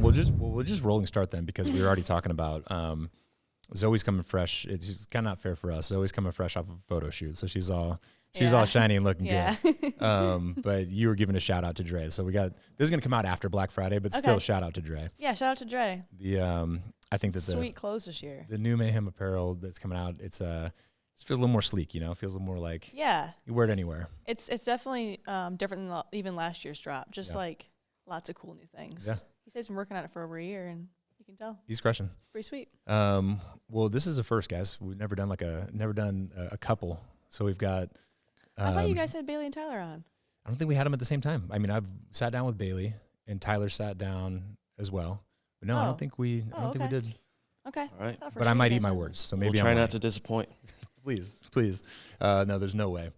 we'll just rolling start then, because we were already talking about Zoe's coming fresh. It's just kind of not fair for us. Zoe's coming fresh off of a photo shoot, so she's all shiny and looking good. But you were giving a shout out to Dre, so this is gonna come out after Black Friday, but still shout out to Dre. Yeah, shout out to Dre. I think that sweet clothes this year. The new Mayhem apparel that's coming out, it feels a little more sleek, you know. It feels a little more like you wear it anywhere. It's definitely different than even last year's drop. Just like lots of cool new things. Yeah. He says he's been working on it for over a year, and you can tell he's crushing. It's pretty sweet. Well, this is the first, guys. We've never done a couple, so we've got. I thought you guys had Bailey and Tyler on. I don't think we had them at the same time. I mean, I've sat down with Bailey, and Tyler sat down as well. But no, I don't think we did. Okay. All right. But I might eat my words, so maybe we'll try not to disappoint. Please. No, there's no way.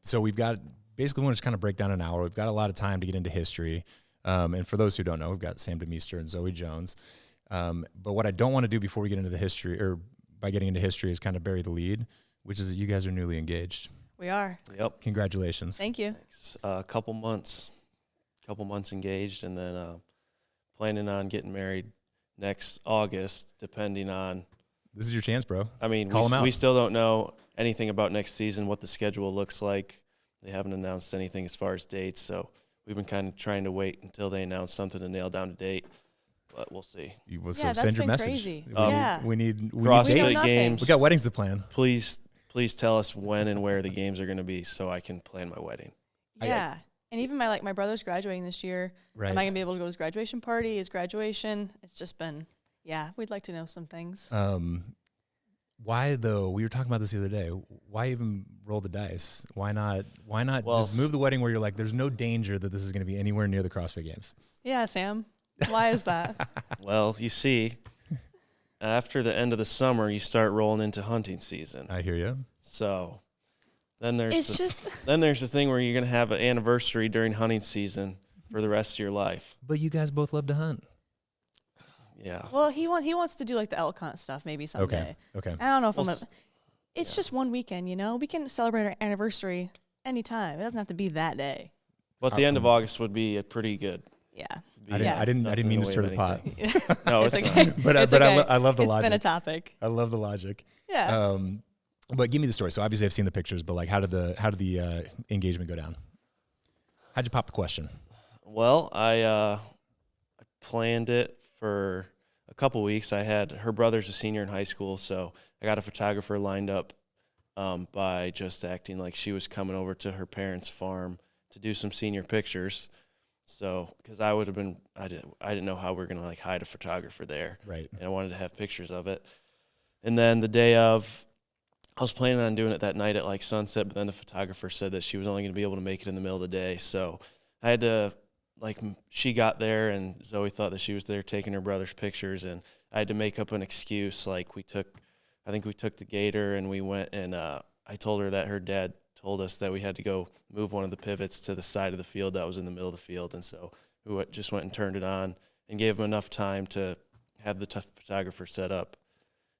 So we've got basically, we want to just kind of break down an hour. We've got a lot of time to get into history. And for those who don't know, we've got Sam Demeester and Zoe Jones. But what I don't want to do before we get into the history, or by getting into history, is kind of bury the lead, which is that you guys are newly engaged. We are. Yep. Congratulations. Thank you. A couple months engaged, and then planning on getting married next August, depending on. This is your chance, bro. I mean, we still don't know anything about next season, what the schedule looks like. They haven't announced anything as far as dates, so we've been kind of trying to wait until they announce something to nail down a date. But we'll see. So send your message. Crazy. We need CrossFit games. We got weddings to plan. Please tell us when and where the games are going to be, so I can plan my wedding. Yeah. And even my brother's graduating this year. Right. Am I going to be able to go to his graduation party, his graduation? It's just been, we'd like to know some things. Why, though? We were talking about this the other day. Why even roll the dice? Why not just move the wedding where you're like, there's no danger that this is going to be anywhere near the CrossFit Games? Yeah, Sam. Why is that? Well, you see, after the end of the summer, you start rolling into hunting season. I hear you. So then there's the thing where you're going to have an anniversary during hunting season for the rest of your life. But you guys both love to hunt. Yeah. Well, he wants to do like the elk hunt stuff maybe someday. Okay. I don't know if it's just one weekend, you know. We can celebrate our anniversary anytime. It doesn't have to be that day. But the end of August would be a pretty good. Yeah. I didn't mean to stir the pot. No, it's okay. not. But I love the logic. It's been a topic. I love the logic. Yeah. But give me the story. So obviously I've seen the pictures, but like, how did the engagement go down? How'd you pop the question? Well, I planned it for a couple weeks. Her brother's a senior in high school, so I got a photographer lined up by just acting like she was coming over to her parents' farm to do some senior pictures. So, because I didn't know how we were gonna like hide a photographer there, right? And I wanted to have pictures of it. And then the day of, I was planning on doing it that night at like sunset, but then the photographer said that she was only gonna be able to make it in the middle of the day. So I had to, she got there and Zoe thought that she was there taking her brother's pictures, and I had to make up an excuse. Like we took the gator and we went and I told her that her dad told us that we had to go move one of the pivots to the side of the field that was in the middle of the field. And so we just went and turned it on and gave him enough time to have the photographer set up.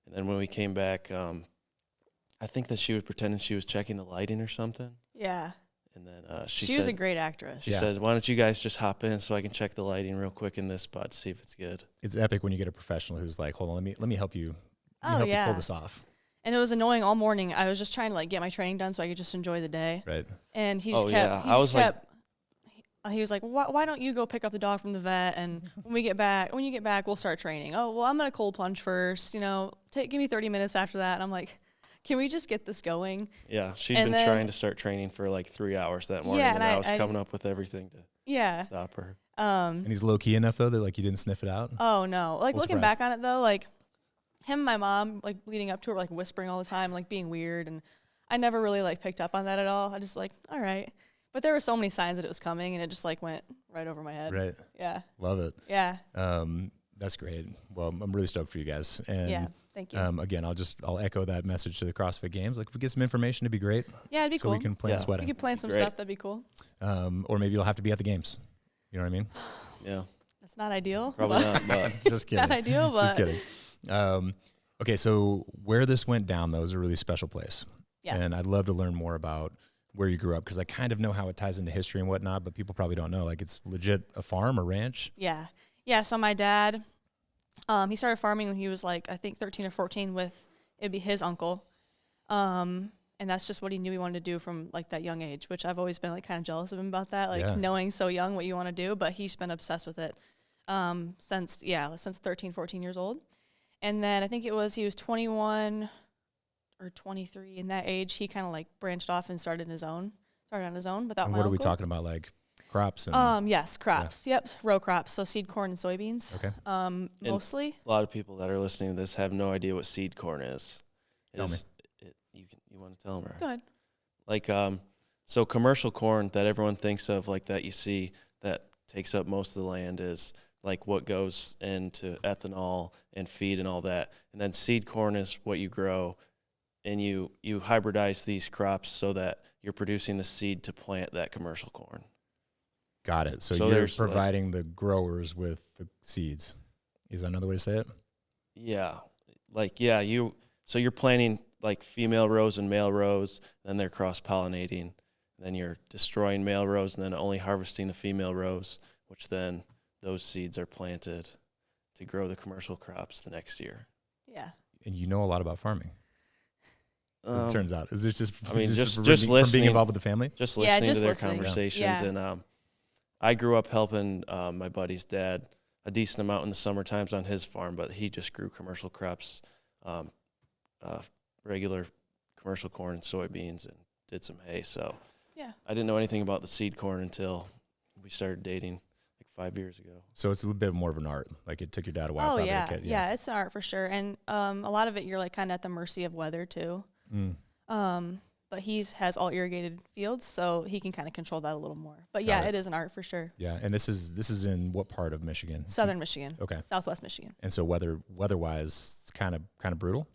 And then when we came back, I think that she was pretending she was checking the lighting or something. Yeah. And then she was a great actress. She said, why don't you guys just hop in so I can check the lighting real quick in this spot to see if it's good. It's epic when you get a professional who's like, hold on, let me help you. Let me help you pull this off. And it was annoying all morning. I was just trying to like get my training done so I could just enjoy the day. Right. And he just kept. He was like, why don't you go pick up the dog from the vet, and when you get back, we'll start training. Oh, well, I'm gonna cold plunge first. You know, give me 30 minutes after that. And I'm like, can we just get this going? Yeah, she'd been trying to start training for like 3 hours that morning, and I was coming up with everything to stop her. And he's low key enough though that like you didn't sniff it out. Oh no, like looking back on it though, like. Him and my mom, like, leading up to it, were, like, whispering all the time, like, being weird, and I never really, like, picked up on that at all. I just, like, all right. But there were so many signs that it was coming, and it just, like, went right over my head. Right. Yeah. Love it. Yeah. That's great. Well, I'm really stoked for you guys. And yeah, thank you. Again, I'll echo that message to the CrossFit Games. Like, if we get some information, it'd be great. Yeah, it'd be cool. So we can plan sweating. We could plan some stuff. That'd be cool. Or maybe you'll have to be at the games. You know what I mean? Yeah. That's not ideal. Probably not, but. Just kidding. Not ideal, but. Just kidding. Okay, so where this went down, though, is a really special place. Yeah. And I'd love to learn more about where you grew up, because I kind of know how it ties into history and whatnot, but people probably don't know. Like, it's legit a farm, a ranch? Yeah. Yeah, so my dad, he started farming when he was like, I think 13 or 14 with, it'd be his uncle. And that's just what he knew he wanted to do from like that young age, which I've always been like kind of jealous of him about that, like knowing so young what you want to do, but he's been obsessed with it since 13, 14 years old. And then I think he was 21 or 23 in that age. He kind of like branched off and started on his own without And my what are uncle. we talking about, like crops? And Yes, crops. Yeah. Yep, row crops. So seed corn and soybeans. Okay. Mostly. A lot of people that are listening to this have no idea what seed corn is. Tell me. You want to tell them? Go ahead. Like, so commercial corn that everyone thinks of, like that you see that takes up most of the land, is like what goes into ethanol and feed and all that. And then seed corn is what you grow, and you hybridize these crops so that you're producing the seed to plant that commercial corn. Got it. So you're providing the growers with the seeds. Is that another way to say it? Yeah. So you're planting like female rows and male rows, then they're cross-pollinating. Then you're destroying male rows and then only harvesting the female rows, which then those seeds are planted to grow the commercial crops the next year. Yeah. And you know a lot about farming. As it turns out. Is this just just listening, from being involved with the family? Just listening to their listening. conversations. Yeah. And I grew up helping my buddy's dad a decent amount in the summer times on his farm, but he just grew commercial crops, regular commercial corn and soybeans, and did some hay. So yeah, I didn't know anything about the seed corn until we started dating like 5 years ago. So it's a little bit more of an art. Like it took your dad a while. Oh yeah. Yeah, it's an art for sure. And a lot of it you're like kind of at the mercy of weather too. But has all irrigated fields, so he can kind of control that a little more. But yeah, it is an art for sure. Yeah, and this is in what part of Michigan? Southern Michigan. Okay. Southwest Michigan. And so weather-wise, it's kind of brutal?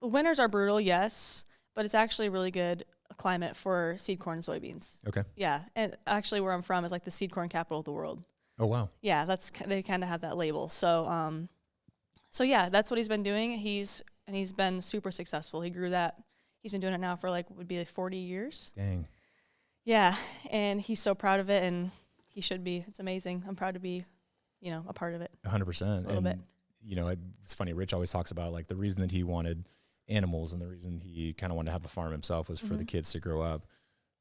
Winters are brutal, yes, but it's actually really good climate for seed corn and soybeans. Okay. Yeah, and actually where I'm from is like the seed corn capital of the world. Oh wow. Yeah, they kind of have that label. So so yeah, that's what he's been doing. He's been super successful. He grew that. He's been doing it now for would be 40 years. Dang. Yeah, and he's so proud of it, and he should be. It's amazing. I'm proud to be, a part of it. 100%. A little bit. It's funny. Rich always talks about like the reason that he wanted animals and the reason he kind of wanted to have a farm himself was for the kids to grow up.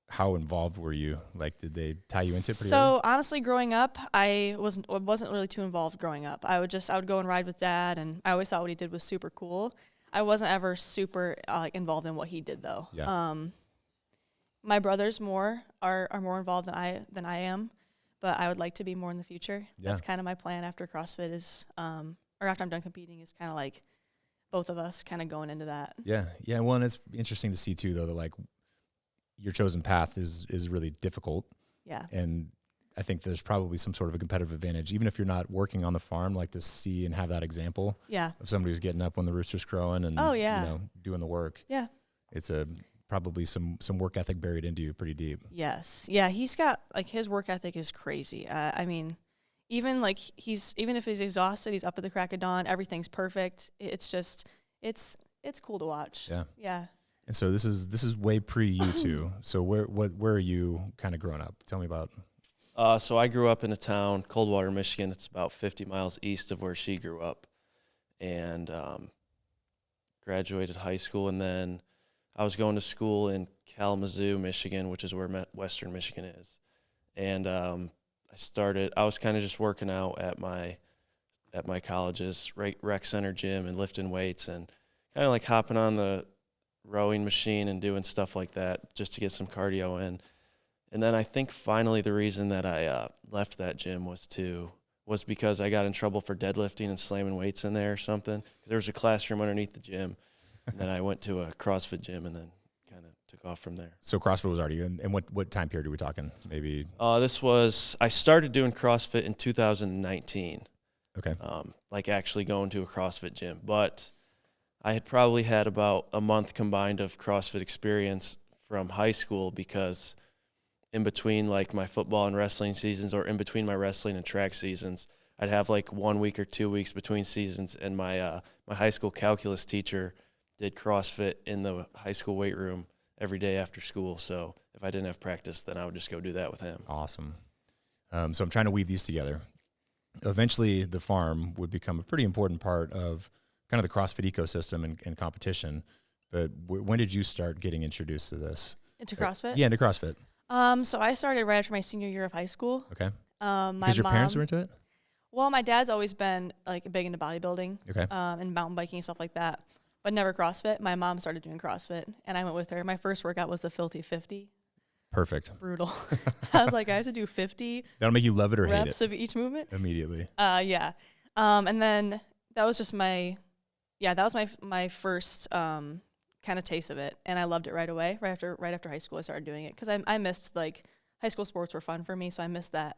How involved were you? Like, did they tie you into it pretty early? Honestly, growing up, I wasn't really too involved growing up. I would go and ride with Dad, and I always thought what he did was super cool. I wasn't ever super involved in what he did though. Yeah. My brothers are more involved than I am, but I would like to be more in the future. Yeah. That's kind of my plan after CrossFit is, or after I'm done competing, is kind of like both of us kind of going into that. Yeah. Yeah. Well, and it's interesting to see too, though, that like your chosen path is really difficult. Yeah. And I think there's probably some sort of a competitive advantage, even if you're not working on the farm, like to see and have that example of somebody who's getting up when the rooster's crowing and doing the work. Yeah. It's probably some work ethic buried into you pretty deep. Yes. Yeah. He's got his work ethic is crazy. I mean, even if he's exhausted, he's up at the crack of dawn. Everything's perfect. It's just, it's cool to watch. Yeah. Yeah. And so this is way pre you two. So where are you kind of growing up? Tell me about. So I grew up in a town, Coldwater, Michigan. It's about 50 miles east of where she grew up, and graduated high school. And then I was going to school in Kalamazoo, Michigan, which is where Western Michigan is. And I was kind of just working out at my college's rec center gym and lifting weights and kind of like hopping on the rowing machine and doing stuff like that just to get some cardio in. And then I think finally the reason that I left that gym was because I got in trouble for deadlifting and slamming weights in there or something. There was a classroom underneath the gym. And then I went to a CrossFit gym and then kind of took off from there. So CrossFit was already in. And what time period are we talking? Maybe? I started doing CrossFit in 2019. Okay. Like actually going to a CrossFit gym. But I had probably had about a month combined of CrossFit experience from high school because in between like my football and wrestling seasons or in between my wrestling and track seasons, I'd have like 1 week or 2 weeks between seasons. And my high school calculus teacher did CrossFit in the high school weight room every day after school. So if I didn't have practice, then I would just go do that with him. Awesome. So I'm trying to weave these together. eventually the farm would become a pretty important part of kind of the CrossFit ecosystem and competition. But when did you start getting introduced to this? Into CrossFit? Yeah, into CrossFit. So I started right after my senior year of high school. Okay. My Because your parents were into it? Well, my dad's always been like big into bodybuilding. Okay. And mountain biking and stuff like that, but never CrossFit. My mom started doing CrossFit, and I went with her. My first workout was the Filthy 50. Perfect. Brutal. I was like, I have to do 50 That'll make you love it or hate it. reps of each movement. Immediately. Yeah. And then that was just my first kind of taste of it, and I loved it right away. Right after high school, I started doing it because I missed, like, high school sports were fun for me, so I missed that,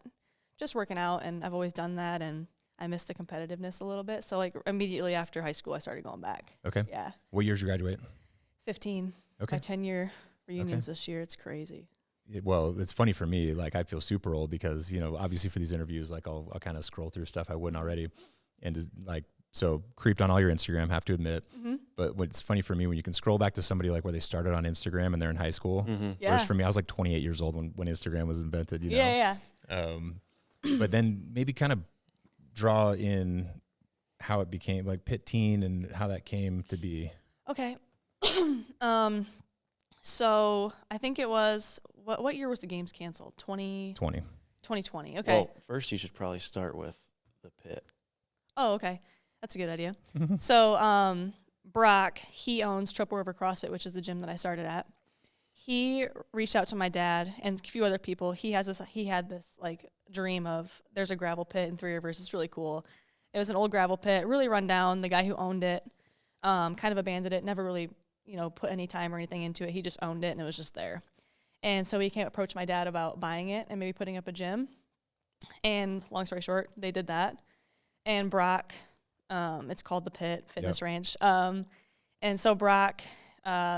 just working out, and I've always done that, and I missed the competitiveness a little bit. So like immediately after high school, I started going back. Okay. Yeah. What year did you graduate? 15. Okay. My 10-year reunions this year. It's crazy. Well, it's funny for me. Like, I feel super old because, you know, obviously for these interviews, like I'll kind of scroll through stuff I wouldn't already, and just, like, so creeped on all your Instagram, have to admit. Mm-hmm. But what's funny for me when you can scroll back to somebody like where they started on Instagram and they're in high school. Mm-hmm. Yeah. Whereas for me, I was like 28 years old when Instagram was invented. You know? Yeah. But then maybe kind of draw in how it became like Pit Teen and how that came to be. Okay. So I think it was, what year was the games canceled? 2020. Okay. Well, first you should probably start with the pit. Oh, okay. That's a good idea. So Brock, he owns Triple River CrossFit, which is the gym that I started at. He reached out to my dad and a few other people. He had this like dream of, there's a gravel pit in Three Rivers. It's really cool. It was an old gravel pit, really run down. The guy who owned it kind of abandoned it, never really, put any time or anything into it. He just owned it, and it was just there. And so he came approach my dad about buying it and maybe putting up a gym. And long story short, they did that. And Brock, it's called the Pit Fitness Ranch. And so Brock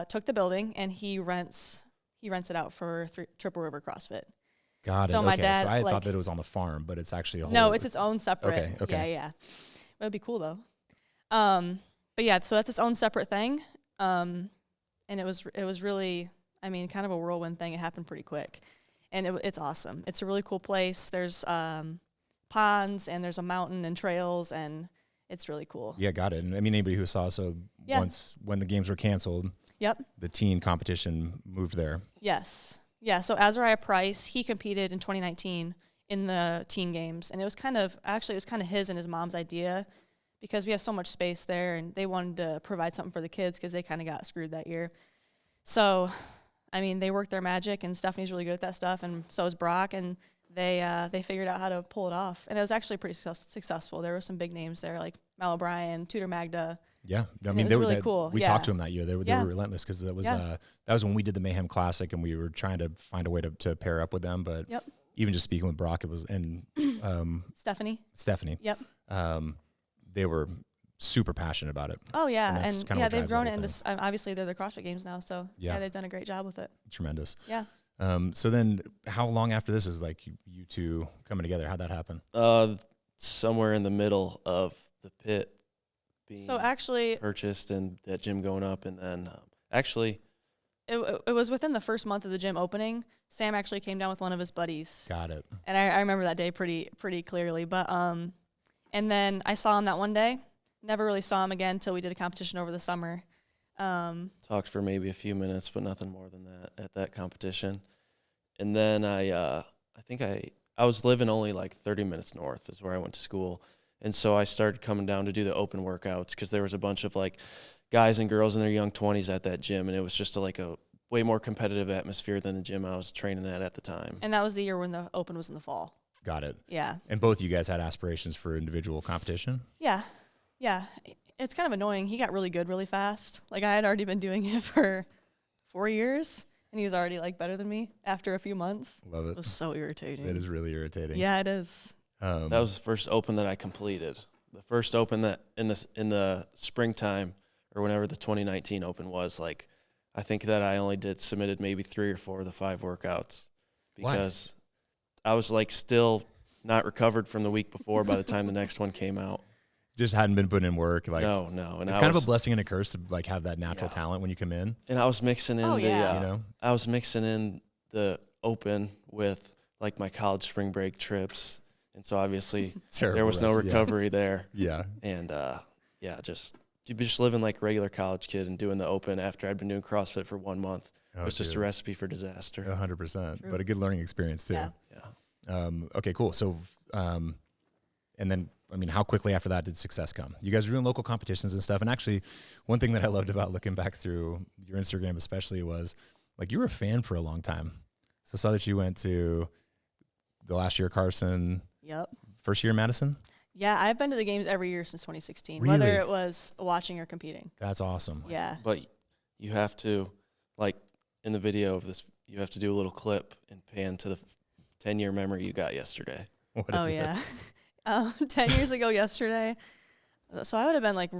took the building, and he rents it out for Triple River CrossFit. Got it. So my dad, so I thought that it was on the farm, but it's actually a whole. No, it's its own separate. Okay. Yeah. That'd be cool though. But yeah, so that's its own separate thing. And it was really, kind of a whirlwind thing. It happened pretty quick, and it's awesome. It's a really cool place. There's ponds, and there's a mountain and trails, and it's really cool. Yeah, got it. And anybody who saw, once when the games were canceled, the teen competition moved there. Yes. Yeah, so Azariah Price, he competed in 2019 in the teen games, and it was kind of his and his mom's idea because we have so much space there, and they wanted to provide something for the kids because they kind of got screwed that year. So, they worked their magic, and Stephanie's really good at that stuff, and so is Brock, and they figured out how to pull it off, and it was actually pretty successful. There were some big names there, like Mal O'Brien, Tudor Magda. Yeah, it was really cool. We talked to them that year. They were relentless because that was when we did the Mayhem Classic, and we were trying to find a way to pair up with them. But even just speaking with Brock, it was and Stephanie. Yep. They were super passionate about it. Oh yeah, and they've grown it into. Obviously, they're the CrossFit Games now, so they've done a great job with it. Tremendous. Yeah. So then, how long after this is like you two coming together? How'd that happen? Somewhere in the middle of the pit being purchased and that gym going up, and then it was within the first month of the gym opening. Sam actually came down with one of his buddies. Got it. And I remember that day pretty clearly. But and then I saw him that one day. Never really saw him again until we did a competition over the summer. Talked for maybe a few minutes, but nothing more than that at that competition. And then I think I was living only like 30 minutes north is where I went to school. And so I started coming down to do the open workouts because there was a bunch of like guys and girls in their young 20s at that gym. And it was just a way more competitive atmosphere than the gym I was training at the time. And that was the year when the open was in the fall. Got it. Yeah. And both of you guys had aspirations for individual competition? Yeah. It's kind of annoying. He got really good really fast. Like I had already been doing it for 4 years, and he was already like better than me after a few months. Love it. It was so irritating. It is really irritating. Yeah, it is. That was the first open that I completed. The first open that in the springtime or whenever the 2019 open was, like I think that I only submitted maybe 3 or 4 of the 5 workouts because I was like still not recovered from the week before by the time the next one came out. Just hadn't been putting in work. Like no. And it's kind of a blessing and a curse to like have that natural talent when you come in. And I was mixing in I was mixing in the open with like my college spring break trips And so obviously Terrible there was no recipe, recovery there. Yeah. And just living like a regular college kid and doing the open after I'd been doing CrossFit for 1 month. It was just a recipe for disaster. 100%, but a good learning experience too. Yeah. Okay, cool. So, and then, I mean, how quickly after that did success come? You guys were doing local competitions and stuff. And actually, one thing that I loved about looking back through your Instagram especially was, like, you were a fan for a long time. So I saw that you went to the last year Carson. Yep. First year Madison? Yeah, I've been to the games every year since 2016, Really? whether it was watching or competing. That's awesome. Yeah. But you have to, like, in the video of this, you have to do a little clip and pan to the 10-year memory you got yesterday. Oh, yeah. 10 years ago yesterday. So I would have been, like,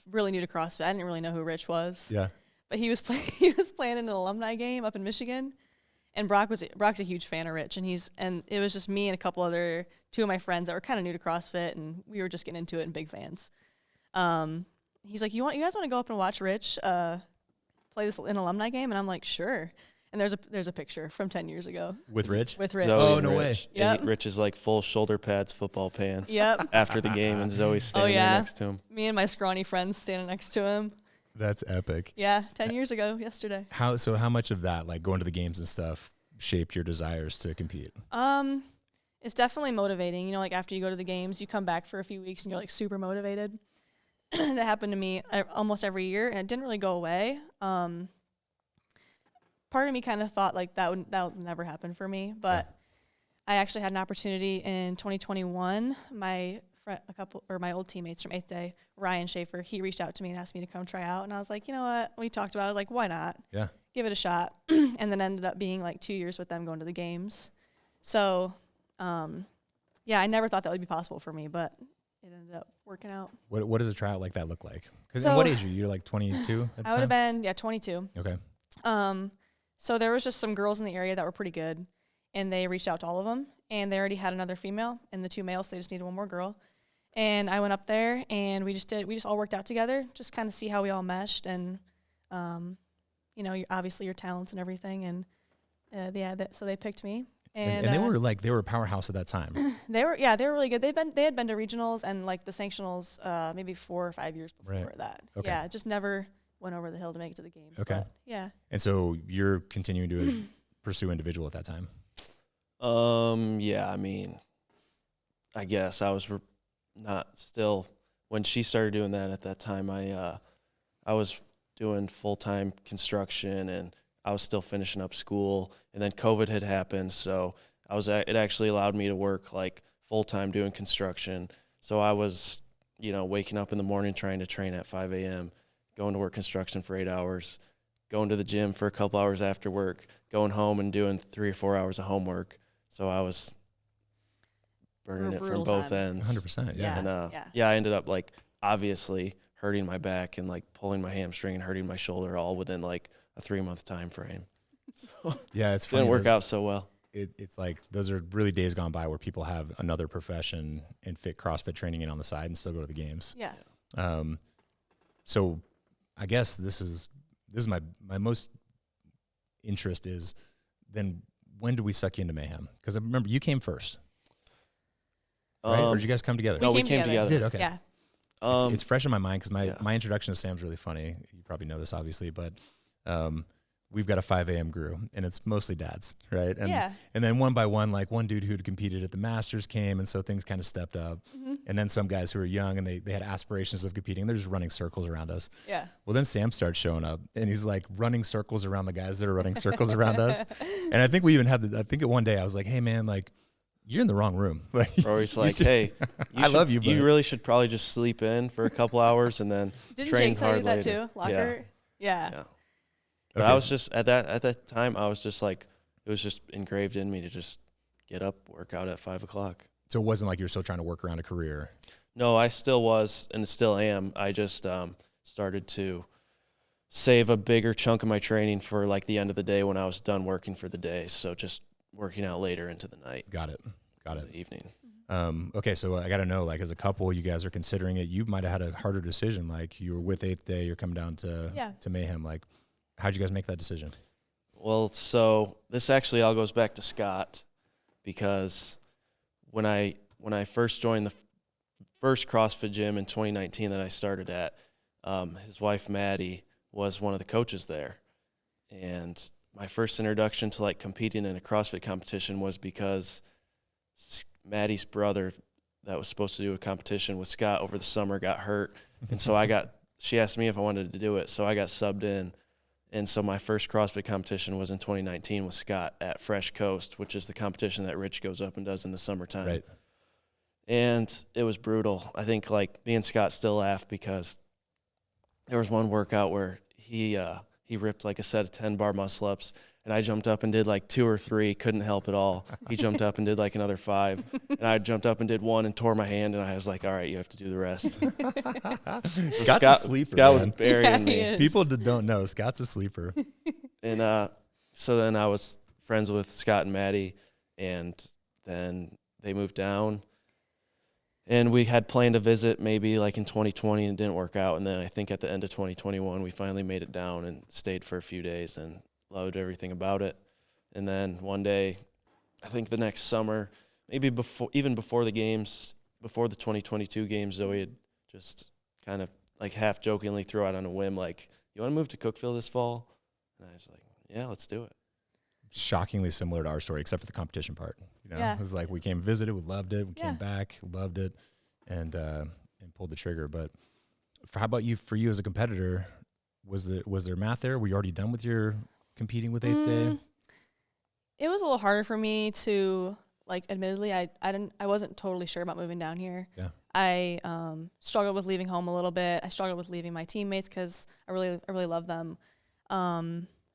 really new to CrossFit. I didn't really know who Rich was. Yeah. But he was playing in an alumni game up in Michigan. And Brock's a huge fan of Rich, and it was just me and a couple other, two of my friends that were kind of new to CrossFit, and we were just getting into it and big fans. He's like, you guys want to go up and watch Rich play this in an alumni game? And I'm like, sure. And there's a picture from 10 years ago With Rich? With Rich. Zoe Oh, no Rich. way. Yep. Rich is like full shoulder pads, football pants. Yep. After the game, and Zoe's standing there next to him. Me and my scrawny friends standing next to him. That's epic. Yeah, 10 years ago yesterday. How much of that, like going to the games and stuff, shaped your desires to compete? It's definitely motivating. You know, like after you go to the games, you come back for a few weeks and you're like super motivated. That happened to me almost every year, and it didn't really go away. Part of me kind of thought like that would never happen for me, but I actually had an opportunity in 2021. My old teammates from 8th Day, Ryan Schaefer, he reached out to me and asked me to come try out, and I was like, you know what? We talked about it. I was like, why not? Yeah. Give it a shot. And then ended up being like 2 years with them going to the games. So, I never thought that would be possible for me, but it ended up working out. What does a tryout like that look like? Because So, what age are you? You're like 22 at the I would have time? been, 22. Okay. So there was just some girls in the area that were pretty good, and they reached out to all of them, and they already had another female and the 2 males, so they just needed one more girl. And I went up there, and we just all worked out together, just kind of see how we all meshed, and, obviously your talents and everything. And, so they picked me. And they were a powerhouse at that time. They were really good. They had been to regionals and like the sanctionals, maybe 4 or 5 years before that. Okay. Yeah. Just never went over the hill to make it to the games. Okay. But, yeah. And so you're continuing to pursue individual at that time? Yeah, I mean, I guess I was not still, when she started doing that at that time, I was doing full-time construction, and I was still finishing up school, and then COVID had happened, so it actually allowed me to work like full-time doing construction. So I was, waking up in the morning trying to train at 5 a.m., going to work construction for 8 hours, going to the gym for a couple hours after work, going home and doing 3 or 4 hours of homework. So I was burning it from both ends. 100%, yeah. And I ended up like obviously hurting my back and like pulling my hamstring and hurting my shoulder all within like a 3-month time frame. So yeah, it's funny. Didn't work out so well. It's like those are really days gone by where people have another profession and fit CrossFit training in on the side and still go to the games. Yeah. So I guess this is my most interest is then when do we suck you into Mayhem? Because I remember you came first. Right? Or did you guys come together? No, we came together. You did? Okay. Yeah. It's fresh in my mind because my introduction to Sam's really funny. You probably know this, obviously, but we've got a 5 a.m. crew, and it's mostly dads, right? And, and then one by one, like one dude who'd competed at the Masters came, and so things kind of stepped up. Mm-hmm. And then some guys who were young, and they had aspirations of competing. They're just running circles around us. Yeah. Well, then Sam starts showing up, and he's like running circles around the guys that are running circles around us. And I think we even had I think at one day I was like, hey, man, like, you're in the wrong room. Like, or he's like, hey, love you, but you really should probably just sleep in for a couple hours and then Didn't train Jake tell hard you that later. too? Lockhart? Yeah. But I was just at that time I was just like, it was just engraved in me to just get up, work out at 5 o'clock. So it wasn't like you're still trying to work around a career. No, I still was and still am. I just started to save a bigger chunk of my training for like the end of the day when I was done working for the day. So just working out later into the night. Got it. The evening. Okay, so I got to know, like, as a couple, you guys are considering it. You might have had a harder decision. Like, you were with 8th Day, you're coming down to Mayhem. Like, how'd you guys make that decision? Well, so this actually all goes back to Scott, because when I when I first joined the first CrossFit gym in 2019 that I started at, his wife, Maddie, was one of the coaches there. And my first introduction to like competing in a CrossFit competition was because Maddie's brother that was supposed to do a competition with Scott over the summer got hurt. And so she asked me if I wanted to do it. So I got subbed in. And so my first CrossFit competition was in 2019 with Scott at Fresh Coast, which is the competition that Rich goes up and does in the summertime. Right. And it was brutal. I think like me and Scott still laugh because there was one workout where he ripped like a set of 10 bar muscle ups, and I jumped up and did like 2 or 3, couldn't help at all. He jumped up and did like another 5, and I jumped up and did 1 and tore my hand, and I was like, all right, you have to do the rest. Scott's a sleeper. Scott was burying me. People don't know Scott's a sleeper. And so then I was friends with Scott and Maddie, and then they moved down. And we had planned to visit maybe like in 2020 and it didn't work out. And then I think at the end of 2021, we finally made it down and stayed for a few days and loved everything about it. And then one day, I think the next summer, maybe before the games, before the 2022 games, Zoe had just kind of like half jokingly threw out on a whim, like, you want to move to Cookeville this fall? And I was like, yeah, let's do it. Shockingly similar to our story, except for the competition part. You know, Yeah. it was like we came, visited, we loved it. We came back, loved it, and pulled the trigger. But how about you? For you as a competitor, was there math there? Were you already done with your competing with 8th Day? It was a little harder for me to, like, admittedly, I wasn't totally sure about moving down here. Yeah. I struggled with leaving home a little bit. I struggled with leaving my teammates because I really love them.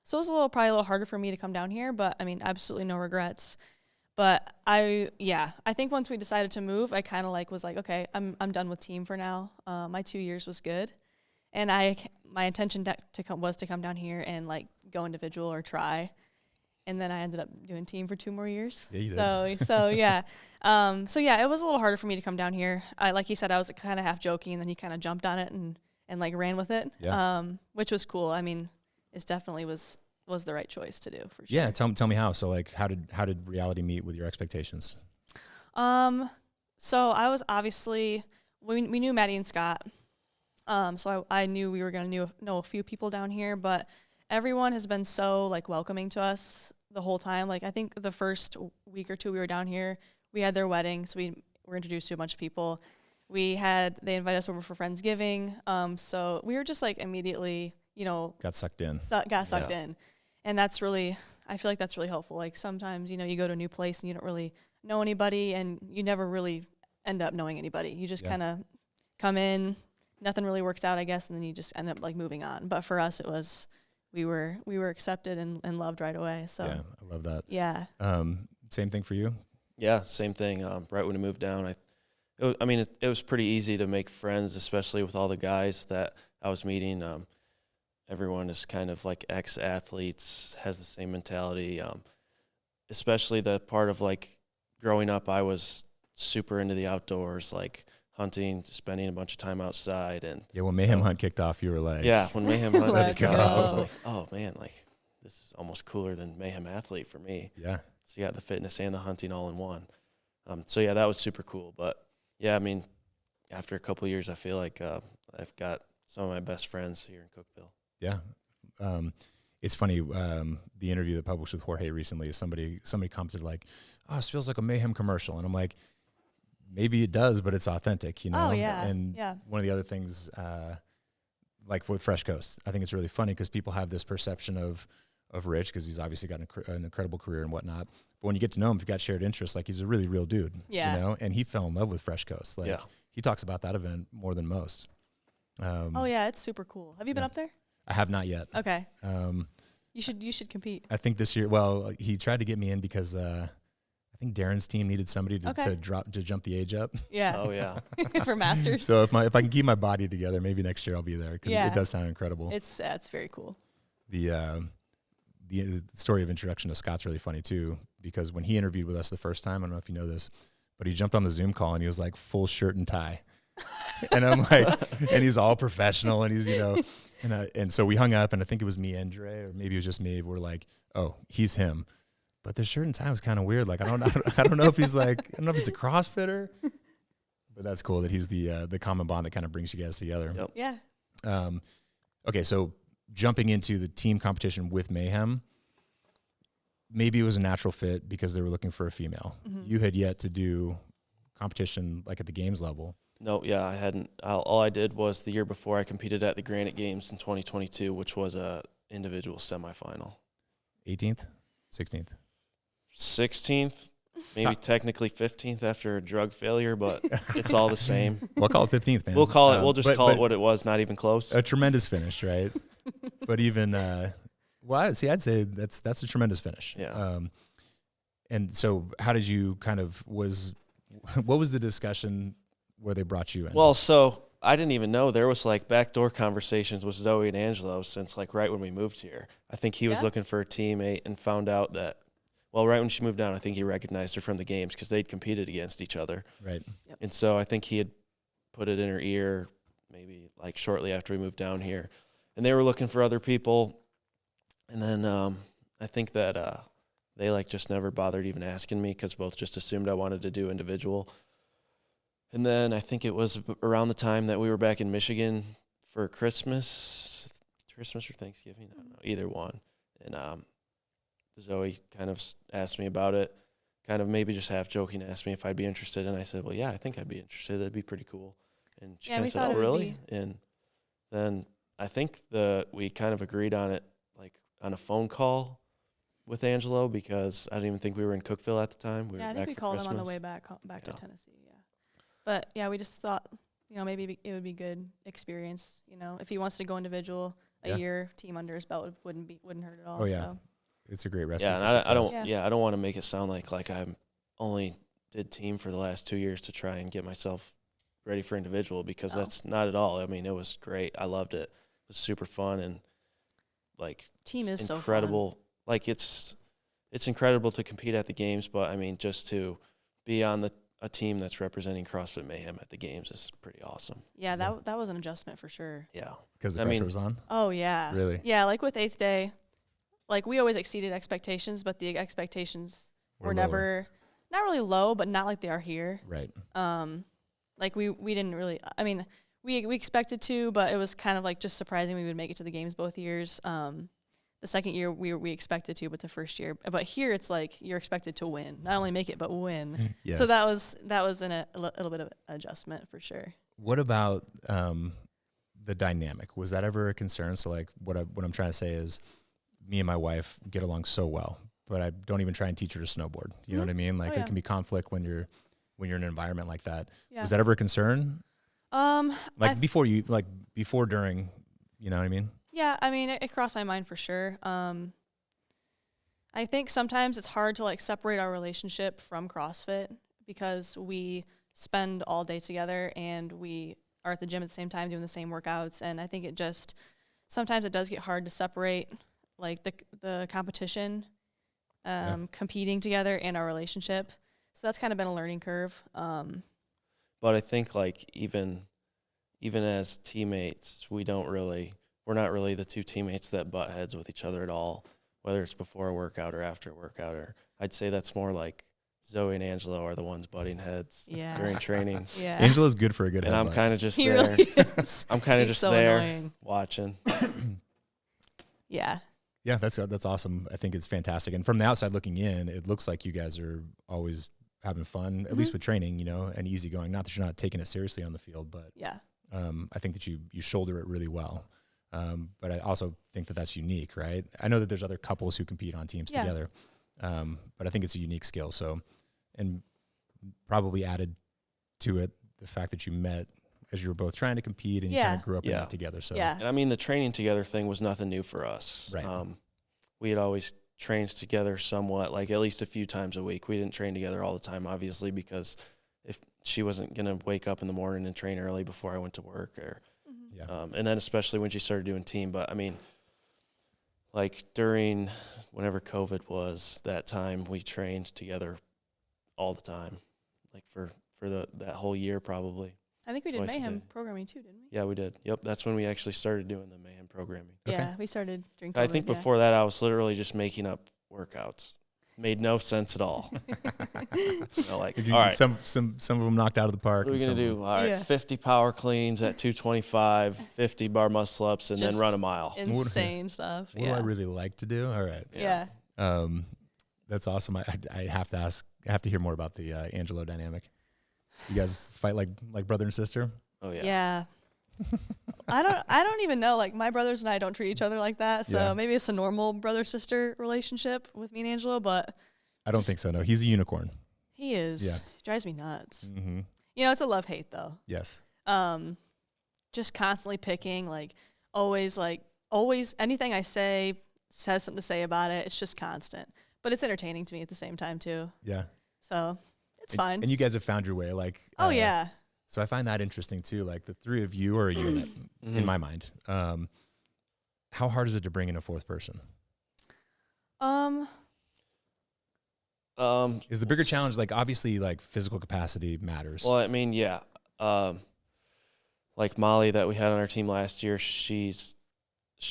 So it was probably a little harder for me to come down here, but I mean, absolutely no regrets. But I think once we decided to move, I kind of was like, okay, I'm done with team for now. My 2 years was good, and my intention was to come down here and like go individual or try, and then I ended up doing team for 2 more years. Yeah, you did. So yeah, it was a little harder for me to come down here. Like he said, I was kind of half joking, and then he kind of jumped on it and like ran with it. Yeah. Which was cool. I mean, it definitely was the right choice to do for sure. Yeah, tell me how. So like, how did reality meet with your expectations? So I was obviously, we knew Maddie and Scott. So I knew we were going to know a few people down here, but everyone has been so like welcoming to us the whole time. Like I think the first week or 2 we were down here, we had their wedding, so we were introduced to a bunch of people. They invited us over for Friendsgiving. So we were just like immediately, Got sucked in. In. And I feel like that's really helpful. Like sometimes, you go to a new place and you don't really know anybody, and you never really end up knowing anybody. You just kind of come in, nothing really works out, I guess, and then you just end up like moving on. But for us, it was, we were accepted and loved right away. So yeah, I love that. Yeah. Same thing for you? Yeah, same thing. Right when I moved down, it was pretty easy to make friends, especially with all the guys that I was meeting. Everyone is kind of like ex-athletes, has the same mentality. Especially the part of like growing up, I was super into the outdoors, like hunting, spending a bunch of time outside. And yeah, when Mayhem Hunt kicked off, you were like, yeah, when Mayhem Hunt Let's kicked off, I was go. like, oh man, like this is almost cooler than Mayhem Athlete for me. yeah. So you got the fitness and the hunting all in one. So yeah, that was super cool. But yeah, I mean, after a couple of years, I feel like I've got some of my best friends here in Cookeville. Yeah. It's funny, the interview that published with Jorge recently, somebody commented like, oh, this feels like a Mayhem commercial. And I'm like, maybe it does, but it's authentic, Oh, yeah. And Yeah. one of the other things, like with Fresh Coast, I think it's really funny because people have this perception of Rich, because he's obviously got an incredible career and whatnot. But when you get to know him, if you've got shared interests, like he's a really real dude. Yeah. And he fell in love with Fresh Coast. Like he talks about that event more than most. Oh yeah, it's super cool. Have you been up there? I have not yet. Okay. You should compete. I think this year. Well, he tried to get me in because I think Darren's team needed somebody to jump the age up. Yeah. Oh yeah. For Masters. So if I can keep my body together, maybe next year I'll be there, because it does sound incredible. It's very cool. The story of introduction to Scott's really funny too, because when he interviewed with us the first time, I don't know if you know this, but he jumped on the Zoom call and he was like full shirt and tie. And I'm like, and he's all professional, and he's, and so we hung up, and I think it was me and Dre, or maybe it was just me. We're like, oh, he's him. but the shirt and tie was kind of weird. Like, I don't know if he's like, I don't know if he's a CrossFitter, but that's cool that he's the common bond that kind of brings you guys together. Yep. Yeah. Okay, so jumping into the team competition with Mayhem, maybe it was a natural fit because they were looking for a female. Mm-hmm. You had yet to do competition like at the games level. No, yeah, I hadn't. All I did was the year before I competed at the Granite Games in 2022, which was a individual semifinal. 18th, 16th. 16th, maybe technically 15th after a drug failure, but it's all the same. We'll call it 15th, man. We'll call it. We'll just call it what it was, not even close. A tremendous finish, right? But even, well, I'd say that's a tremendous finish. Yeah. And so how did you what was the discussion where they brought you in? Well, so I didn't even know there was like backdoor conversations with Zoe and Angelo since like right when we moved here. I think he was looking for a teammate and found out that, well, right when she moved down, I think he recognized her from the games because they'd competed against each other. Right. Yep. And so I think he had put it in her ear maybe like shortly after we moved down here. And they were looking for other people. And then I think that they like just never bothered even asking me because both just assumed I wanted to do individual. And then I think it was around the time that we were back in Michigan for Christmas or Thanksgiving, I don't know, either one. And Zoe kind of asked me about it, kind of maybe just half joking, asked me if I'd be interested. And I said, well, yeah, I think I'd be interested. That'd be pretty cool. And she kind of said, oh, really? And then I think we kind of agreed on it like on a phone call with Angelo because I didn't even think we were in Cookeville at the time. I think we called him on the way back to Tennessee. Yeah. But yeah, we just thought, maybe it would be good experience. If he wants to go individual, a year team under his belt wouldn't hurt at all. Oh yeah, so. It's a great recipe. Yeah, and I don't want to make it sound like I only did team for the last 2 years to try and get myself ready for individual because that's not at all. I mean, it was great. I loved it. It was super fun and like team is incredible. So fun. Like it's incredible to compete at the games, but I mean just to be on a team that's representing CrossFit Mayhem at the games is pretty awesome. Yeah, that was an adjustment for sure. Yeah, because the pressure was on. Oh yeah, really. Yeah, like with 8th day, like we always exceeded expectations, but the expectations were never not really low, but not like they are here. Right. Like we didn't really. I mean, we expected to, but it was kind of like just surprising we would make it to the games both years. The second year we expected to, but the first year, but here it's like you're expected to win, not only make it but win. Yes. So that was a little bit of adjustment for sure. What about the dynamic? Was that ever a concern? So like what I'm trying to say is, me and my wife get along so well, but I don't even try and teach her to snowboard. You know what I mean? Like there can be conflict when you're in an environment like that. Yeah. Was that ever a concern? Before, during, you know what I mean? Yeah, I mean, it crossed my mind for sure. I think sometimes it's hard to like separate our relationship from CrossFit because we spend all day together and we are at the gym at the same time doing the same workouts. And I think sometimes it does get hard to separate like the competition, competing together and our relationship. So that's kind of been a learning curve. But I think like even as teammates, we're not really the two teammates that butt heads with each other at all, whether it's before a workout or after a workout. Or I'd say that's more like Zoe and Angelo are the ones butting heads during training. Yeah. Angelo's good for a good head. And I'm kind of just he there. Really is. I'm kind of just there annoying. watching. Yeah. Yeah, that's awesome. I think it's fantastic. And from the outside looking in, it looks like you guys are always having fun, at least with training, and easygoing. Not that you're not taking it seriously on the field, but I think that you shoulder it really well. But I also think that that's unique, right? I know that there's other couples who compete on teams together, but I think it's a unique skill. So, and probably added to it the fact that you met as you were both trying to compete and you kind of grew up in that together. So, and I mean, the training together thing was nothing new for us. Right. We had always trained together somewhat, like at least a few times a week. We didn't train together all the time, obviously, because if she wasn't going to wake up in the morning and train early before I went to work or, and then especially when she started doing team. But I mean, like during whenever COVID was, that time we trained together all the time, like for that whole year probably. I think we did Mayhem programming too, didn't we? Yeah, we did. Yep, that's when we actually started doing the Mayhem programming. Yeah, we started during COVID. I think before that I was literally just making up workouts. made no sense at all. Like, all right, some of them knocked out of the park. what are we going to do? All right, 50 power cleans at 225, 50 bar muscle ups, and then run a mile. Insane stuff. What do I really like to do? All right. Yeah. That's awesome. I have to ask. I have to hear more about the Angelo dynamic. You guys fight like brother and sister? Oh yeah. Yeah. I don't even know. Like, my brothers and I don't treat each other like that. So maybe it's a normal brother-sister relationship with me and Angelo, but I don't think so. No, he's a unicorn. he is. Yeah. He drives me nuts. Mm-hmm. You know, it's a love-hate though. Yes. Just constantly picking, always anything I say has something to say about it. It's just constant. But it's entertaining to me at the same time too. Yeah. So it's fine. And you guys have found your way. Oh yeah. So I find that interesting too. Like, the three of you are a unit in my mind. How hard is it to bring in a fourth person? Is the bigger challenge, like, obviously, like, physical capacity matters? Well, I mean, yeah. Like Molly that we had on our team last year, she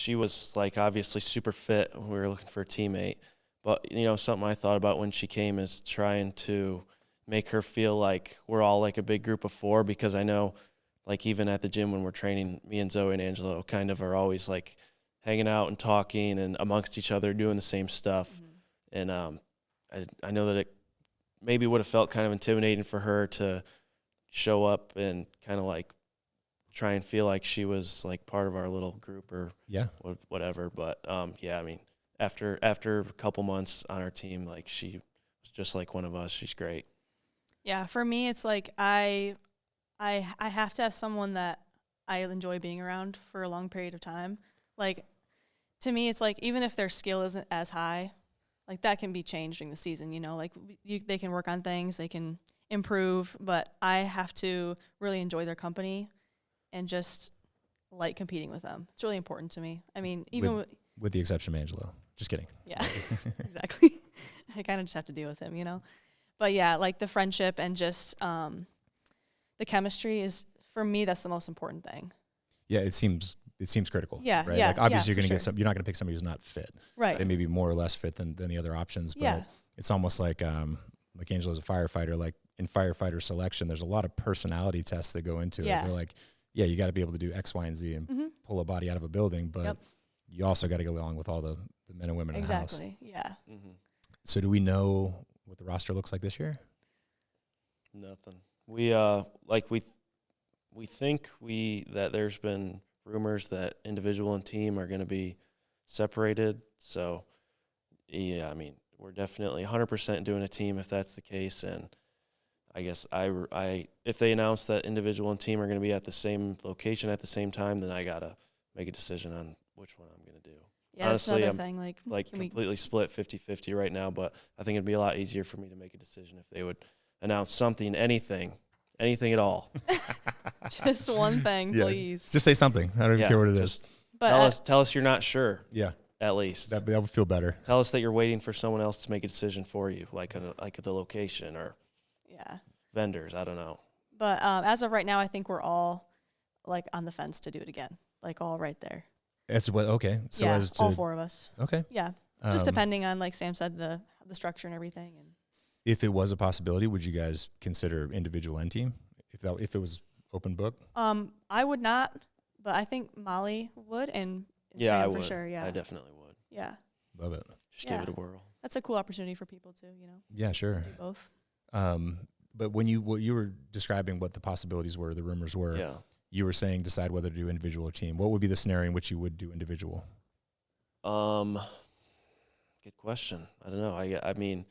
was, like, obviously super fit. We were looking for a teammate. But, you know, something I thought about when she came is trying to make her feel like we're all, like, a big group of four, because I know, like, even at the gym when we're training, me and Zoe and Angelo kind of are always, like, hanging out and talking and amongst each other doing the same stuff. Mm-hmm. And I know that it maybe would have felt kind of intimidating for her to show up and kind of, like, try and feel like she was, like, part of our little group or whatever. But, yeah, I mean, after a couple months on our team, like, she was just like one of us. She's great. Yeah, for me, it's like I have to have someone that I enjoy being around for a long period of time. Like, to me, it's like, even if their skill isn't as high, like, that can be changed during the season, you know? Like, they can work on things, they can improve, but I have to really enjoy their company and just like competing with them. It's really important to me. I mean, even with the exception of Angelo. Just kidding. Yeah, exactly. I kind of just have to deal with him, you know? But yeah, like, the friendship and just the chemistry is, for me, that's the most important thing. Yeah, it seems critical. Yeah, right? yeah. Like, obviously, you're going to sure. you're not going to pick somebody who's not fit. Right. They may be more or less fit than the other options. But it's almost like Angelo's a firefighter. Like, in firefighter selection, there's a lot of personality tests that go into it. They're like, yeah, you got to be able to do X, Y, and Z and pull a body out of a building, but you also got to go along with all the men and women in the house. Exactly. Yeah. Mm-hmm. So do we know what the roster looks like this year? Nothing. We think that there's been rumors that individual and team are going to be separated. So, yeah, I mean, we're definitely 100% doing a team if that's the case. And I guess if they announce that individual and team are going to be at the same location at the same time, then I got to make a decision on which one I'm going to do. Yeah, honestly, that's another thing. Like completely split 50-50 right now, but I think it'd be a lot easier for me to make a decision if they would announce something, anything at all. Just one thing, please. Just say something. I don't even care what it is. But tell us you're not sure. Yeah. At least. That would feel better. Tell us that you're waiting for someone else to make a decision for you, like the location or vendors. I don't know. But as of right now, I think we're all, like, on the fence to do it again. Like, all right there. As to what? Okay. So as to, all four of us. Okay. Yeah. Just depending on, like Sam said, the structure and everything. And if it was a possibility, would you guys consider individual and team if it was open book? I would not, but I think Molly would, and yeah, Sam I for would. sure. Yeah, I definitely would. Yeah. Love it. Just give it a whirl. That's a cool opportunity for people too. You know. Yeah, sure. Do both. But when you were describing what the possibilities were, the rumors were, you were saying decide whether to do individual or team. What would be the scenario in which you would do individual? Good question. I don't know. I mean,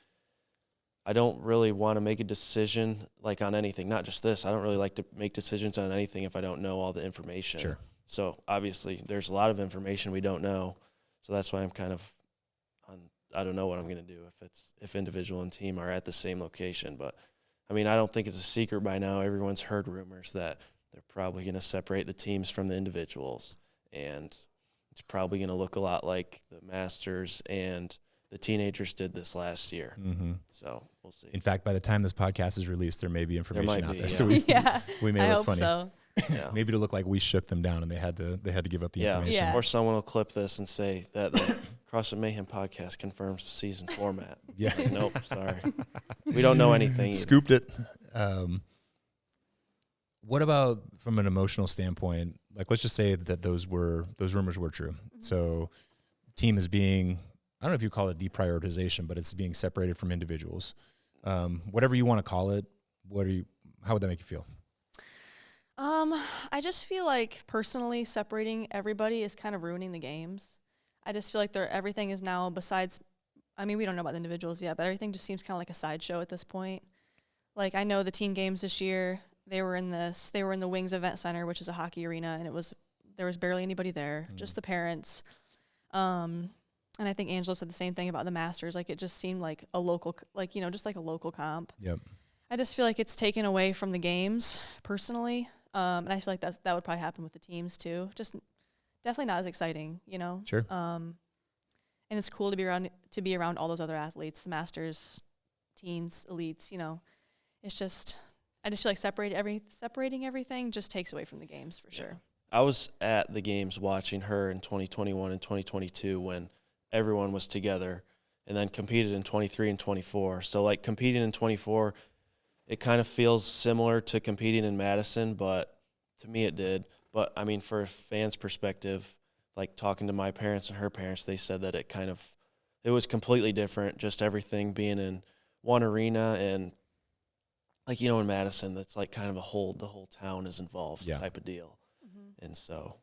I don't really want to make a decision like on anything, not just this. I don't really like to make decisions on anything if I don't know all the information. Sure. So obviously there's a lot of information we don't know. So that's why I'm kind of I don't know what I'm going to do if individual and team are at the same location. But I mean, I don't think it's a secret by now. Everyone's heard rumors that they're probably going to separate the teams from the individuals, and it's probably going to look a lot like the Masters and the teenagers did this last year. Mm-hmm. So we'll see. In fact, by the time this podcast is released, there may be information out there. Yeah. So we may I look hope funny. so. Yeah. Maybe to look like we shook them down and they had to give up the information. Yeah. Or someone will clip this and say that the CrossFit Mayhem podcast confirms the season format. Yeah. Like, nope, sorry. We don't know anything either. Scooped it. What about from an emotional standpoint? Like, let's just say that those rumors were true. Mm-hmm. So team is being, I don't know if you call it deprioritization, but it's being separated from individuals. Whatever you want to call it, how would that make you feel? I just feel like personally separating everybody is kind of ruining the games. I just feel like everything is now besides, I mean, we don't know about the individuals yet, but everything just seems kind of like a sideshow at this point. Like, I know the team games this year, they were in the Wings Event Center, which is a hockey arena, and there was barely anybody there, just the parents. And I think Angela said the same thing about the Masters. Like, it just seemed like a local, like, just like a local comp. Yep. I just feel like it's taken away from the games personally. And I feel like that would probably happen with the teams too. Just definitely not as exciting, Sure. And it's cool to be around all those other athletes, the Masters, teens, elites. It's just, I just feel like separating everything just takes away from the games for sure. I was at the games watching her in 2021 and 2022 when everyone was together, and then competed in 23 and 24. So like competing in 24, it kind of feels similar to competing in Madison, but to me it did. But, I mean, for a fan's perspective, like talking to my parents and her parents, they said that it was completely different, just everything being in one arena. And, like, in Madison, that's like kind of the whole town is involved type of deal. Mm-hmm. And so.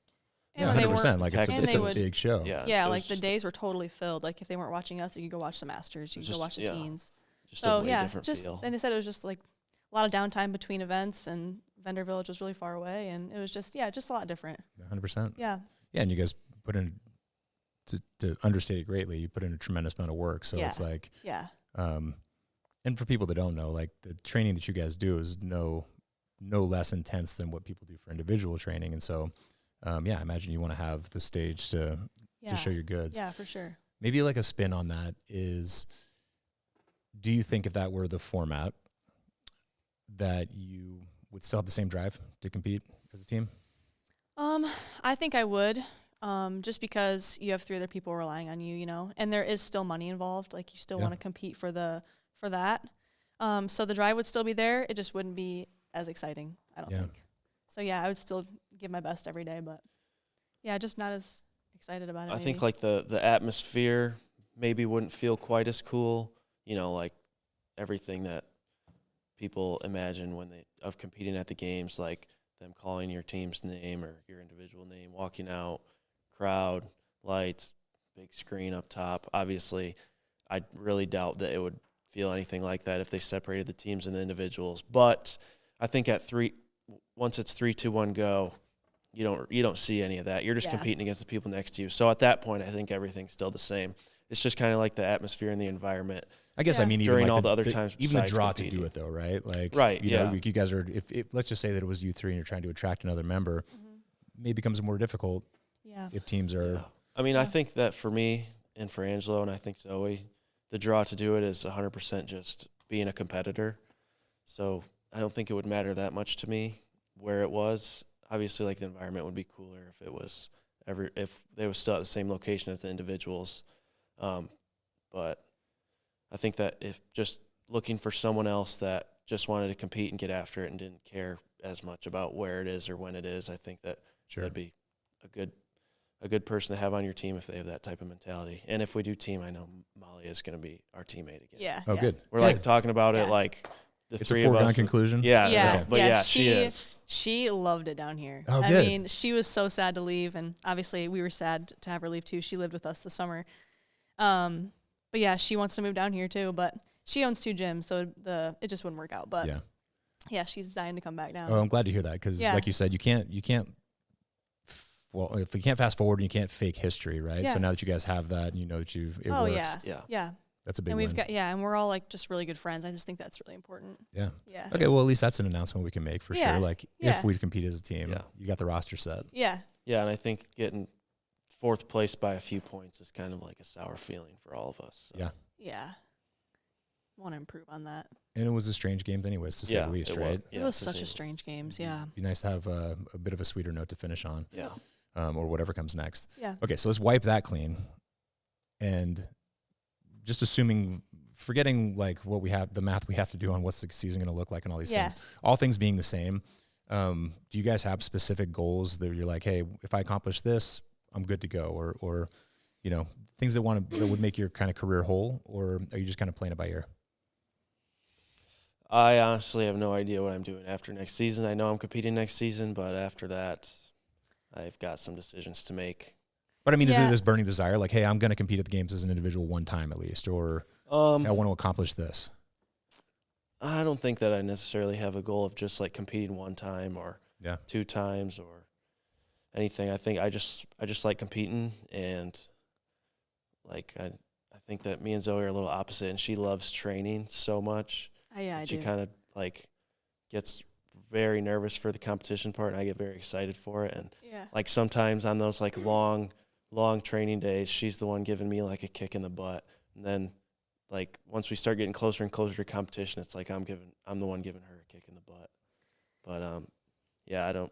Yeah, 100%. Like, it's a would, big show. Yeah, like the days were totally filled. Like, if they weren't watching us, you could go watch the Masters. You could go watch the teens. Just a way different feel. And they said it was just like a lot of downtime between events, and Vendor Village was really far away, and it was just a lot different. 100%. Yeah. Yeah, and you guys put in, to understate it greatly, you put in a tremendous amount of work. So it's like, and for people that don't know, like the training that you guys do is no less intense than what people do for individual training. And so, I imagine you want to have the stage to show your goods. Yeah, for sure. Maybe like a spin on that is, do you think if that were the format, that you would still have the same drive to compete as a team? I think I would, just because you have 3 other people relying on you, and there is still money involved. Like, you still want to compete for that. So the drive would still be there. It just wouldn't be as exciting, I don't think. So I would still give my best every day, but just not as excited about it. I think like the atmosphere maybe wouldn't feel quite as cool, like everything that people imagine of competing at the games, like them calling your team's name or your individual name, walking out, crowd, lights, big screen up top. Obviously, I really doubt that it would feel anything like that if they separated the teams and the individuals. But I think once it's 3, 2, 1, go, you don't see any of that. You're just competing against the people next to you. So at that point, I think everything's still the same. It's just kind of like the atmosphere and the environment. I guess I mean even during like all the other times, even the draw competing. to do it though, right? Like, you guys are. If let's just say that it was you 3 and you're trying to attract another member, maybe becomes more difficult. Yeah. If teams are. Yeah. I mean, I think that for me and for Angelo and I think Zoe, the draw to do it is 100% just being a competitor. So I don't think it would matter that much to me where it was. Obviously, like the environment would be cooler if it was if they were still at the same location as the individuals. But I think that if just looking for someone else that just wanted to compete and get after it and didn't care as much about where it is or when it is, I think that that'd be a good person to have on your team if they have that type of mentality. And if we do team, I know Molly is going to be our teammate again. Yeah. Oh, good. We're like talking about it like the it's 3 a of foregone us. conclusion. Yeah. But yeah, she is. She loved it down here. Oh, I good. mean, she was so sad to leave, and obviously we were sad to have her leave too. She lived with us this summer. But yeah, she wants to move down here too, but she owns 2 gyms, so it just wouldn't work out. But yeah, she's dying to come back down. Oh, I'm glad to hear that because, like you said, you can't. Well, if you can't fast forward and you can't fake history, right? Yeah. So now that you guys have that, and you know that it works. Yeah. That's a big and win. and we're all like just really good friends. I just think that's really important. Yeah. Yeah. Okay, well, at least that's an announcement we can make for sure. Like, if we compete as a team, you got the roster set. Yeah. Yeah, and I think getting 4th place by a few points is kind of like a sour feeling for all of us. So. Yeah. Yeah. want to improve on that. And it was a strange game anyways, to say the least, right? It was such a strange games, yeah. It'd be nice to have a bit of a sweeter note to finish on. Yeah. Or whatever comes next. Yeah. Okay, so let's wipe that clean. And just assuming, forgetting like what we have, the math we have to do on what's the season going to look like and all these things, all things being the same, do you guys have specific goals that you're like, hey, if I accomplish this, I'm good to go? Or you know, things that would make your kind of career whole? Or are you just kind of playing it by ear? I honestly have no idea what I'm doing after next season. I know I'm competing next season, but after that, I've got some decisions to make. But I mean, is it this burning desire, like, hey, I'm going to compete at the games as an individual one time at least, or I want to accomplish this? I don't think that I necessarily have a goal of just like competing one time or 2 times or anything. I think I just like competing, and like I think that me and Zoe are a little opposite, and she loves training so much. I she do. kind of like gets very nervous for the competition part, and I get very excited for it. And like sometimes on those like long training days, she's the one giving me like a kick in the butt. And then like once we start getting closer and closer to competition, it's like I'm the one giving her a kick in the butt. But I don't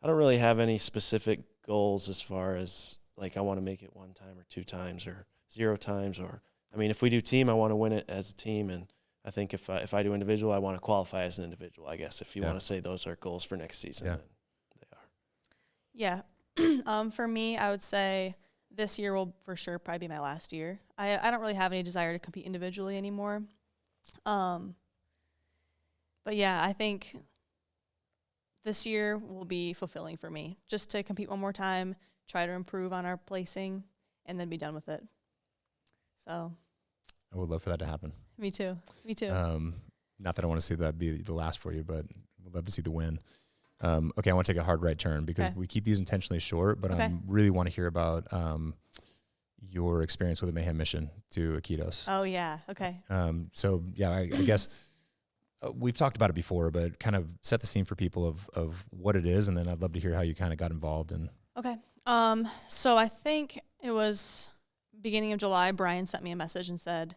really have any specific goals as far as like I want to make it 1 time or 2 times or 0 times, or I mean, if we do team, I want to win it as a team, and I think if I do individual, I want to qualify as an individual, I guess, if you want to say those are goals for next season, then they are. Yeah. For me, I would say this year will for sure probably be my last year. I don't really have any desire to compete individually anymore. But yeah, I think this year will be fulfilling for me, just to compete one more time, try to improve on our placing, and then be done with it. So I would love for that to happen. Me too. Not that I want to see that be the last for you, but we'd love to see the win. Okay, I want to take a hard right turn because we keep these intentionally short, but I really want to hear about your experience with the Mayhem mission to Iquitos. Oh, yeah. Okay. So, yeah, I guess we've talked about it before, but kind of set the scene for people of what it is, and then I'd love to hear how you kind of got involved. Okay. So I think it was beginning of July, Brian sent me a message and said,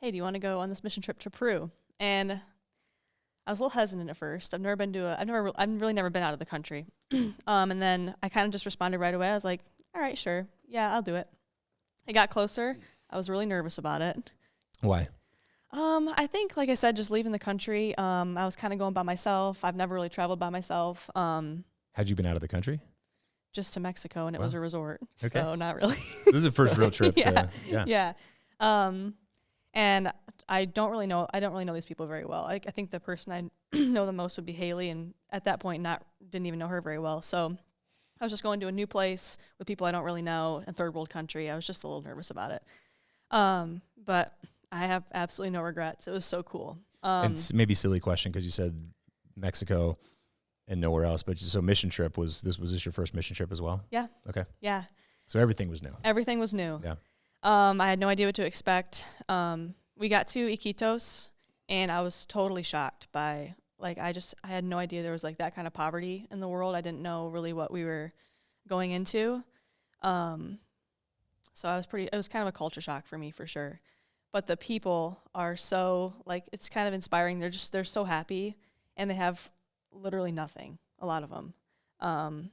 hey, do you want to go on this mission trip to Peru? And I was a little hesitant at first. I've really never been out of the country. And then I kind of just responded right away. I was like, all right, sure. Yeah, I'll do it. It got closer. I was really nervous about it. Why? I think, like I said, just leaving the country. I was kind of going by myself. I've never really traveled by myself. Had you been out of the country? Just to Mexico, and it was a resort. Okay. So not really. This is the first real trip. Yeah. And I don't really know these people very well. I think the person I know the most would be Haley, and at that point didn't even know her very well. So I was just going to a new place with people I don't really know, a third world country. I was just a little nervous about it. But I have absolutely no regrets. It was so cool. And maybe silly question because you said Mexico and nowhere else, but so mission trip was this your first mission trip as well? Yeah. Okay. Yeah. So everything was new. Everything was new. Yeah. I had no idea what to expect. We got to Iquitos, and I was totally shocked by, like, I had no idea there was, like, that kind of poverty in the world. I didn't know really what we were going into. So it was kind of a culture shock for me for sure. But the people are so, like, it's kind of inspiring. They're so happy, and they have literally nothing, a lot of them. And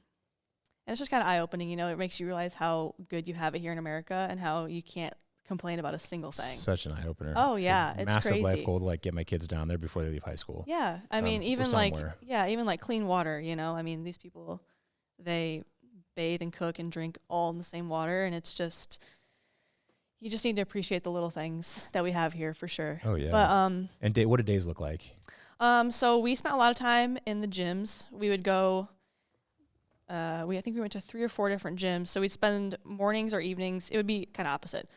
it's just kind of eye-opening, you know. It makes you realize how good you have it here in America and how you can't complain about a single thing. Such an eye-opener. Oh, yeah, it's massive crazy. Life goal to, like, get my kids down there before they leave high school. Yeah, I mean, even like clean water, you know. I mean, these people, they bathe and cook and drink all in the same water, and it's just, you just need to appreciate the little things that we have here for sure. Oh, yeah. But, and what did days look like? So we spent a lot of time in the gyms. We would go, I think we went to 3 or 4 different gyms. So we'd spend mornings or evenings. It would be kind of opposite.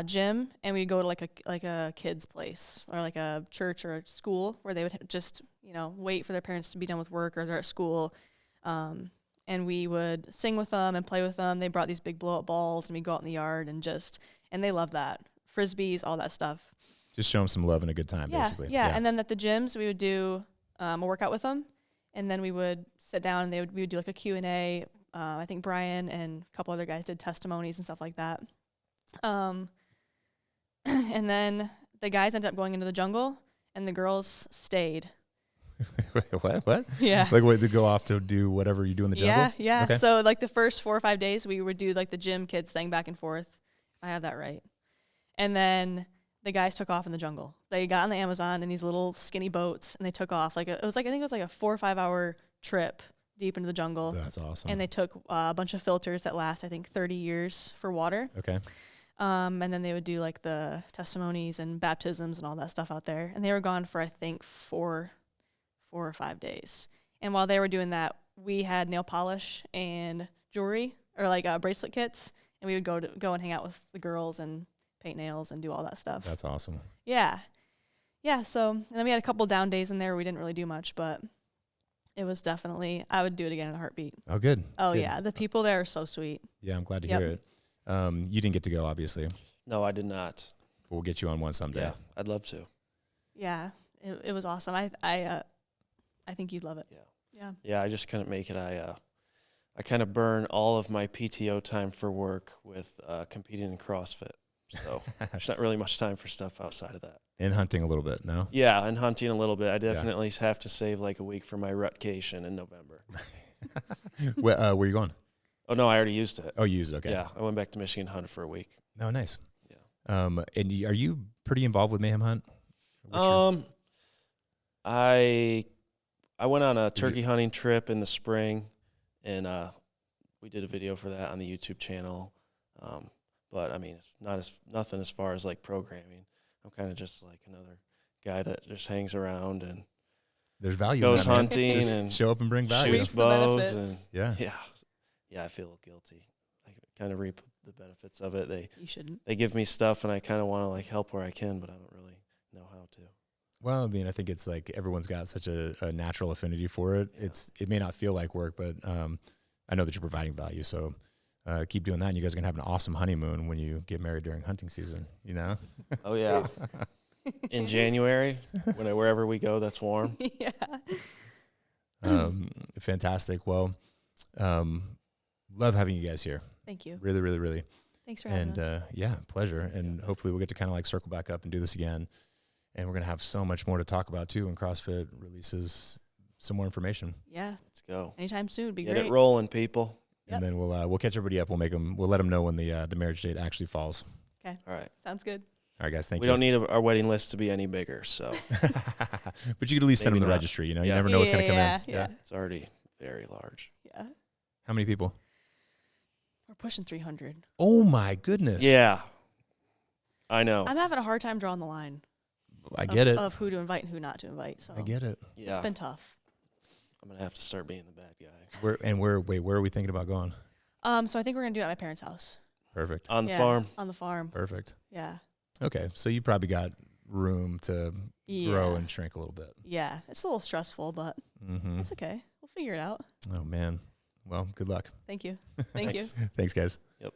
Gym, and we'd go to like a kid's place or like a church or a school where they would just, you know, wait for their parents to be done with work or they're at school. And we would sing with them and play with them. They brought these big blow-up balls, and we'd go out in the yard and they love that. Frisbees, all that stuff. Just show them some love and a good time, basically. Yeah, and then at the gyms, we would do a workout with them, and then we would sit down and we would do like a Q&A. I think Brian and a couple other guys did testimonies and stuff like that. And then the guys ended up going into the jungle, and the girls stayed. What? Yeah. Like, wait, to go off to do whatever you do in the jungle? Yeah. Okay. So like the first 4 or 5 days, we would do like the gym kids thing back and forth. If I have that right. And then the guys took off in the jungle. They got on the Amazon in these little skinny boats, and they took off. I think it was like a 4 or 5 hour trip deep into the jungle. That's awesome. And they took a bunch of filters that last, I think, 30 years for water. Okay. And then they would do like the testimonies and baptisms and all that stuff out there. And they were gone for, I think, 4 or 5 days. And while they were doing that, we had nail polish and jewelry, or like bracelet kits, and we would go and hang out with the girls and paint nails and do all that stuff. That's awesome. Yeah. So, and then we had a couple down days in there where we didn't really do much, but it was definitely, I would do it again in a heartbeat. Oh, good. Oh, Good. yeah. The people there are so sweet. Yeah, I'm glad to Yep. hear it. You didn't get to go, obviously. No, I did not. We'll get you on one someday. Yeah, I'd love to. Yeah. It was awesome. I think you'd love it. Yeah. Yeah, I just couldn't make it. I kind of burn all of my PTO time for work with competing in CrossFit. So there's not really much time for stuff outside of that. And hunting a little bit, no? Yeah, and hunting a little bit. I definitely have to save like a week for my rutcation in November. Where are you going? Oh, no, I already used it. Oh, you used it. Okay. Yeah, I went back to Michigan, hunted for a week. Oh, nice. Yeah. And are you pretty involved with Mayhem Hunt? I went on a turkey hunting trip in the spring, and we did a video for that on the YouTube channel. But I mean, it's nothing as far as like programming. I'm kind of just like another guy that just hangs around and there's value. goes in that, man. hunting Just and show up and bring value. shoots Reaps the bows and benefits. Yeah. I feel guilty. I kind of reap the benefits of it. You shouldn't. They give me stuff, and I kind of want to like help where I can, but I don't really know how to. Well, I mean, I think it's like everyone's got such a natural affinity for it. Yeah. It may not feel like work, but I know that you're providing value. So keep doing that, and you guys are gonna have an awesome honeymoon when you get married during hunting season. You know? Oh yeah. In January, wherever we go, that's warm. Yeah. Fantastic. Well, love having you guys here. Thank you. Really, really, really. Thanks for having us. Yeah, pleasure. And hopefully we'll get to kind of like circle back up and do this again. And we're going to have so much more to talk about too when CrossFit releases some more information. Yeah. Let's go. Anytime soon would be Get great. it rolling, people. Yep. And then we'll catch everybody up. We'll let them know when the marriage date actually falls. Okay. All right. Sounds good. All right, guys. Thank We you. don't need our wedding list to be any bigger, so But you could at least send them Maybe the not. registry. You know, you Yeah. never know what's going to come in. Yeah. it's already very large. Yeah. How many people? We're pushing 300. Oh my goodness. Yeah. I know. I'm having a hard time drawing the line. I get it. Of who to invite and who not to invite. So I get it. Yeah. it's been tough. I'm going to have to start being the bad guy. Where are we thinking about going? So I think we're gonna do it at my parents' house. Perfect. On the Yeah, farm. On the farm. Perfect. Yeah. Okay. So you probably got room to Yeah. grow and shrink a little bit. Yeah. It's a little stressful, but Mm-hmm. it's okay. We'll figure it out. Oh man. Well, good luck. Thank you. Thank you. Thanks. Thanks, guys. Yep.